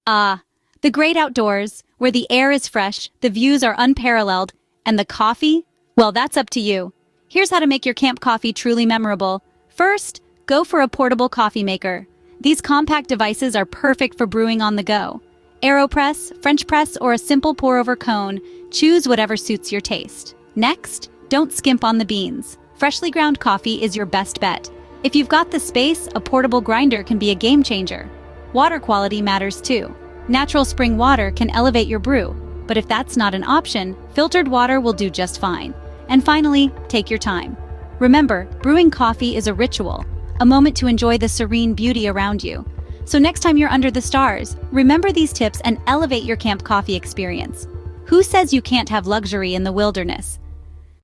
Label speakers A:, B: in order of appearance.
A: Ah, the great outdoors, where the air is fresh, the views are unparalleled, and the coffee? Well, that's up to you. Here's how to make your camp coffee truly memorable. First, go for a portable coffee maker. These compact devices are perfect for brewing on the go. AeroPress, French press, or a simple pour-over cone, choose whatever suits your taste. Next, don't skimp on the beans. Freshly ground coffee is your best bet. If you've got the space, a portable grinder can be a game changer. Water quality matters too. Natural spring water can elevate your brew, but if that's not an option, filtered water will do just fine. And finally, take your time. Remember, brewing coffee is a ritual, a moment to enjoy the serene beauty around you. So next time you're under the stars, remember these tips and elevate your camp coffee experience. Who says you can't have luxury in the wilderness?